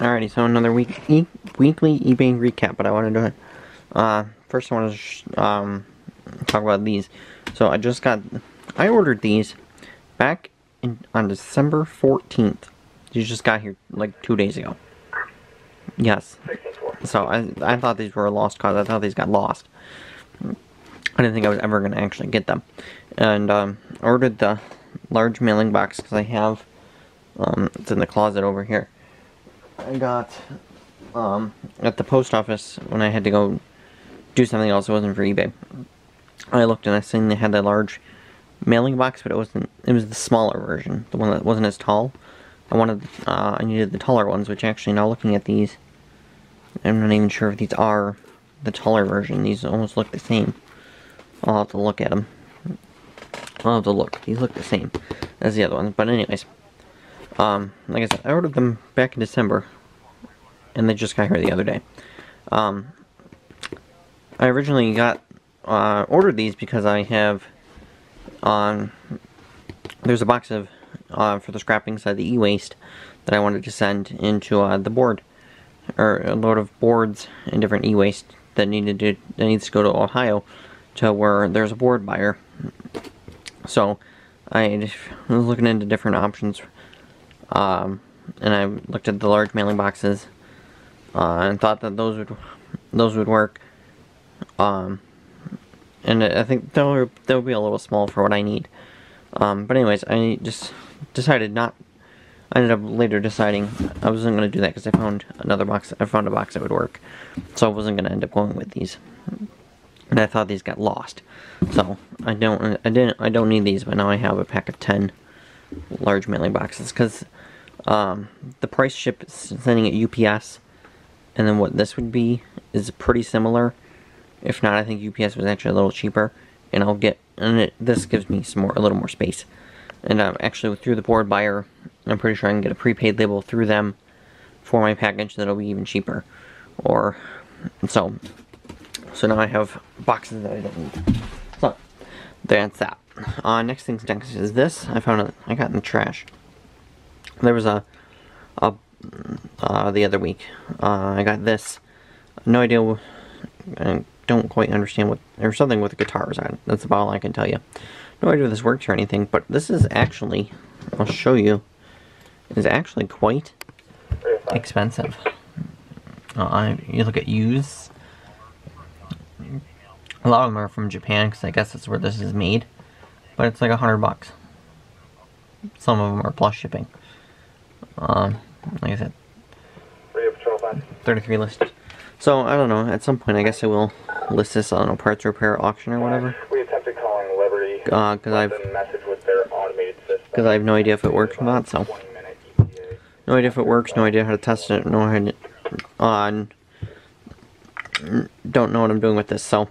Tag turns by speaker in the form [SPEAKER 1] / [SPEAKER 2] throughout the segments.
[SPEAKER 1] Alrighty, so another weekly eBay recap, but I want to do it. First I want to talk about these. So I ordered these back on December 14th. These just got here like 2 days ago. Yes. So I thought these were a lost cause. I thought these got lost. I didn't think I was ever going to actually get them. And ordered the large mailing box because I have, it's in the closet over here. I got at the post office when I had to go do something else. It wasn't for eBay. I looked and I seen they had that large mailing box, but it wasn't. It was the smaller version, the one that wasn't as tall. I needed the taller ones, which actually now looking at these, I'm not even sure if these are the taller version. These almost look the same. I'll have to look at them. I'll have to look. These look the same as the other ones, but anyways. Like I said, I ordered them back in December, and they just got here the other day. I originally ordered these because I have, there's a box of, for the scrapping side, the e-waste, that I wanted to send into, the board, or a load of boards and different e-waste that needs to go to Ohio, to where there's a board buyer. So, I was looking into different options, and I looked at the large mailing boxes, and thought that those would work. And I think they'll be a little small for what I need. But anyways, I just decided not. I ended up later deciding I wasn't going to do that because I found another box. I found a box that would work, so I wasn't going to end up going with these. And I thought these got lost, so I don't need these. But now I have a pack of 10 large mailing boxes because the price sending it UPS, and then what this would be is pretty similar. If not, I think UPS was actually a little cheaper, and this gives me a little more space. And actually through the board buyer, I'm pretty sure I can get a prepaid label through them for my package that'll be even cheaper. So now I have boxes that I don't need. So that's that. Next is this. I got in the trash. There was the other week. I got this. No idea. I don't quite understand what. There's something with the guitars on it. That's about all I can tell you. No idea if this works or anything, but this is actually, I'll show you, is actually quite expensive. You look at used. A lot of them are from Japan, because I guess that's where this is made. But it's like $100. Some of them are plus shipping. Like I said, 33 listed. So, I don't know, at some point I guess I will list this on a parts repair auction or whatever. We attempted calling Liberty, because I have no idea if it works or not, so. No idea if it works, no idea how to test it, don't know what I'm doing with this, so.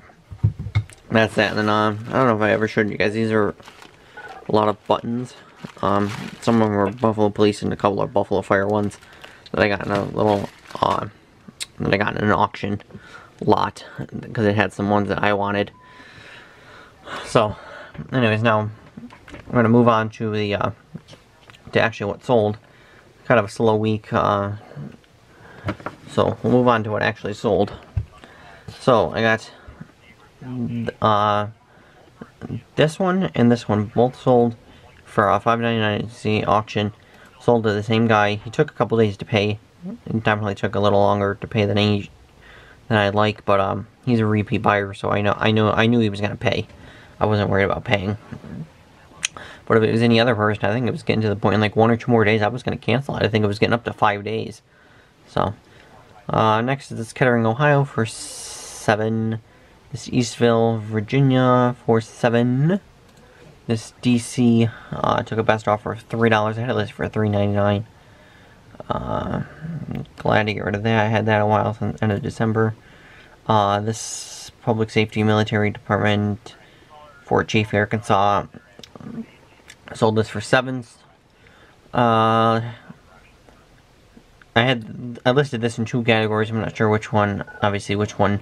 [SPEAKER 1] That's that, and then, I don't know if I ever showed you guys, these are a lot of buttons. Some of them are Buffalo Police and a couple are Buffalo Fire ones that I got in a little, that I got in an auction lot, because it had some ones that I wanted. So, anyways, now, I'm going to move on to to actually what sold. Kind of a slow week, so we'll move on to what actually sold. So, I got this one and this one both sold for $5.99 at the auction. Sold to the same guy. He took a couple days to pay. It definitely took a little longer to pay than I'd like, but he's a repeat buyer, so I knew he was gonna pay. I wasn't worried about paying. But if it was any other person, I think it was getting to the point in like 1 or 2 more days I was gonna cancel it. I think it was getting up to 5 days. So next is this Kettering, Ohio for $7. This Eastville, Virginia for $7. This DC took a best offer of $3. I had it listed for $3.99. Glad to get rid of that. I had that a while since the end of December. This Public Safety Military Department, Fort Chaffee, Arkansas, sold this for $7. I listed this in 2 categories. I'm not sure which one, obviously which one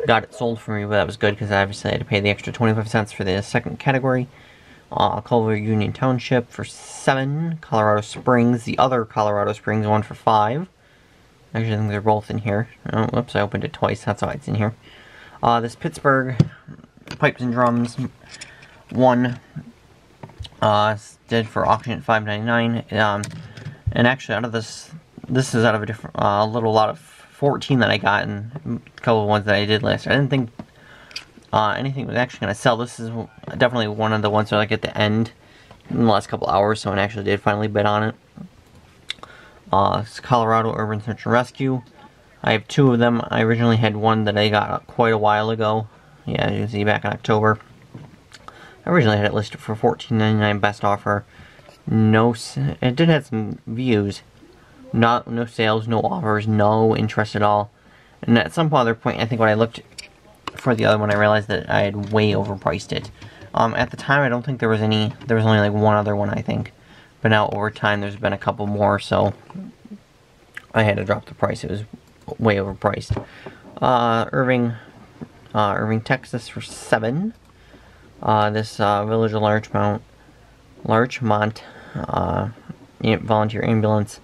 [SPEAKER 1] got it sold for me, but that was good because I obviously had to pay the extra 25 cents for the second category. Culver Union Township for $7. Colorado Springs, the other Colorado Springs one for $5. Actually, I think they're both in here. Oh, whoops, I opened it twice. That's why it's in here. This Pittsburgh Pipes and Drums one did for auction at $5.99. And actually, out of this is out of a different little lot of 14 that I got, and a couple of ones that I did last year. I didn't think anything was actually going to sell. This is definitely one of the ones that I get at the end in the last couple hours. Someone actually did finally bid on it. It's Colorado Urban Search and Rescue. I have two of them. I originally had one that I got quite a while ago. Yeah, you can see back in October. I originally had it listed for $14.99 best offer. It did have some views. No sales, no offers, no interest at all. And at some other point, I think when I looked for the other one, I realized that I had way overpriced it. At the time, I don't think there was any. There was only like one other one, I think. But now over time, there's been a couple more, so I had to drop the price. It was way overpriced. Irving, Texas for $7. This Village of Larchmont volunteer ambulance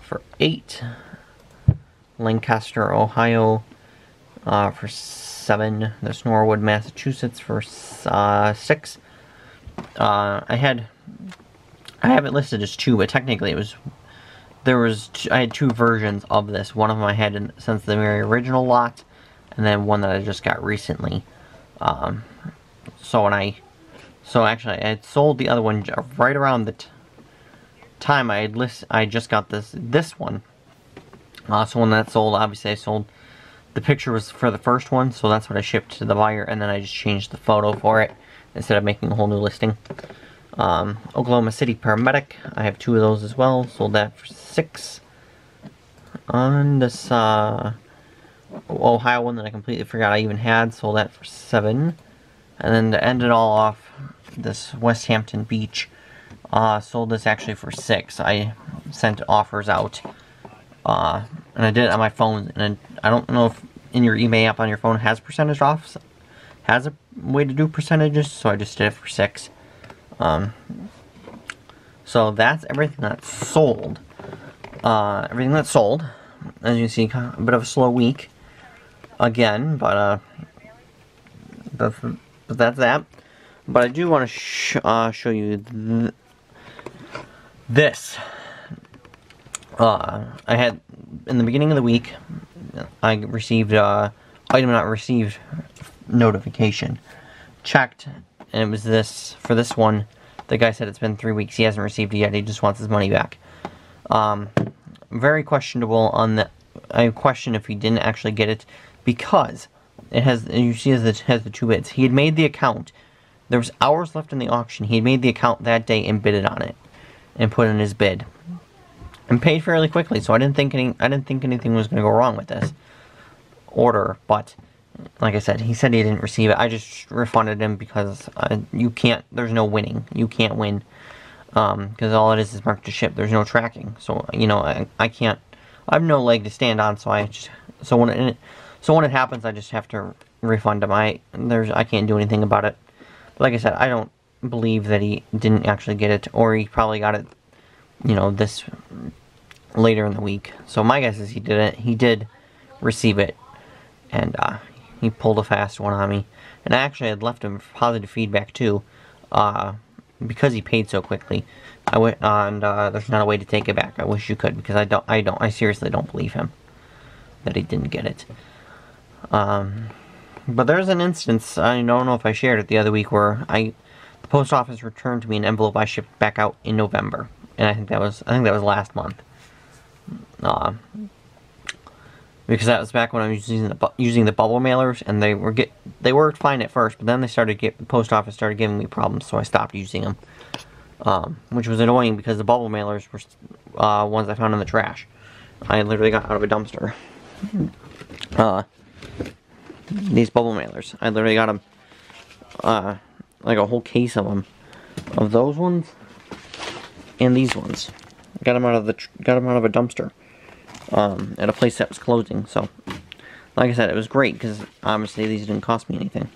[SPEAKER 1] for $8. Lancaster, Ohio for $7. This Norwood, Massachusetts for $6. I have it listed as 2, but technically I had 2 versions of this. One of them I had since the very original lot, and then one that I just got recently. So actually I had sold the other one right around the time I just got this one. So when that sold, obviously I sold. The picture was for the first one, so that's what I shipped to the buyer, and then I just changed the photo for it instead of making a whole new listing. Oklahoma City Paramedic, I have 2 of those as well, sold that for $6. On this Ohio one that I completely forgot I even had, sold that for $7. And then to end it all off, this West Hampton Beach, sold this actually for $6. I sent offers out, and I did it on my phone, and I don't know if in your eBay app on your phone has percentage off, has a way to do percentages, so I just did it for $6. So that's everything that's sold. As you can see, a bit of a slow week again, but that's that. But I do want to show you this. I had in the beginning of the week, I received item not received notification. Checked, and it was this for this one. The guy said it's been 3 weeks. He hasn't received it yet. He just wants his money back. Very questionable on the. I question if he didn't actually get it because it has. You see, it has the 2 bids. He had made the account. There was hours left in the auction. He had made the account that day and bidded on it, and put in his bid, and paid fairly quickly. So I didn't think anything was going to go wrong with this order, but. Like I said, he said he didn't receive it. I just refunded him because you can't. There's no winning. You can't win because all it is marked to ship. There's no tracking. So you know, I can't. I have no leg to stand on. So when it happens, I just have to refund him. I can't do anything about it. But like I said, I don't believe that he didn't actually get it, or he probably got it. You know, this later in the week. So my guess is he didn't. He did receive it, and he pulled a fast one on me. And I actually had left him positive feedback too, because he paid so quickly. There's not a way to take it back. I wish you could, because I seriously don't believe him that he didn't get it. But there's an instance, I don't know if I shared it the other week, where the post office returned to me an envelope I shipped back out in November, and I think that was last month. Because that was back when I was using the bubble mailers, and they worked fine at first, but then the post office started giving me problems, so I stopped using them, which was annoying because the bubble mailers were ones I found in the trash. I literally got out of a dumpster. These bubble mailers, I literally got them, like a whole case of them, of those ones, and these ones. Got them out of a dumpster. At a place that was closing. So, like I said, it was great because obviously these didn't cost me anything.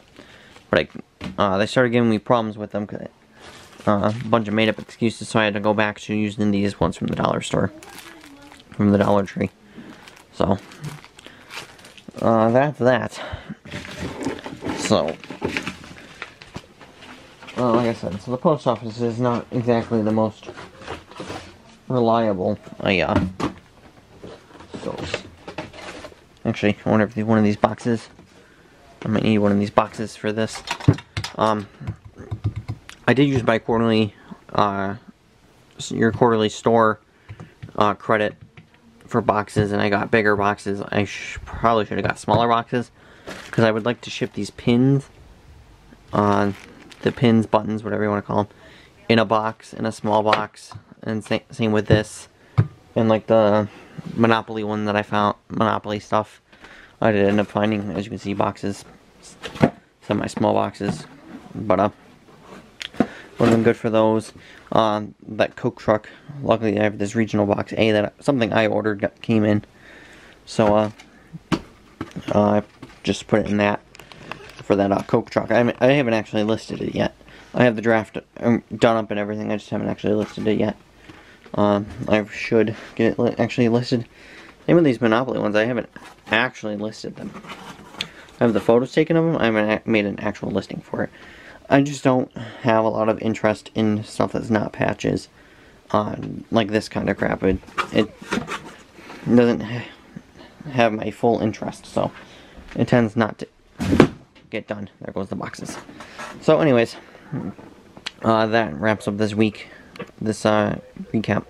[SPEAKER 1] But they started giving me problems with them, a bunch of made-up excuses. So I had to go back to using these ones from the dollar store, from the Dollar Tree. So, that's that. So, like I said, so the post office is not exactly the most reliable. Goes. Actually, I wonder if one of these boxes. I might need one of these boxes for this. I did use my quarterly, your quarterly store credit for boxes, and I got bigger boxes. I probably should have got smaller boxes, because I would like to ship these pins, the pins, buttons, whatever you want to call them, in a box, in a small box, and same with this, and like the Monopoly one that I found, Monopoly stuff. I did end up finding, as you can see, boxes, semi-small boxes, but would have been good for those. That Coke truck, luckily I have this regional box A that something I ordered came in, so I just put it in that for that Coke truck. I haven't actually listed it yet. I have the draft done up and everything, I just haven't actually listed it yet. I should get it actually listed. Same with these Monopoly ones, I haven't actually listed them. I have the photos taken of them, I haven't made an actual listing for it. I just don't have a lot of interest in stuff that's not patches, like this kind of crap. It doesn't have my full interest, so it tends not to get done. There goes the boxes. So anyways, that wraps up this week, this recap.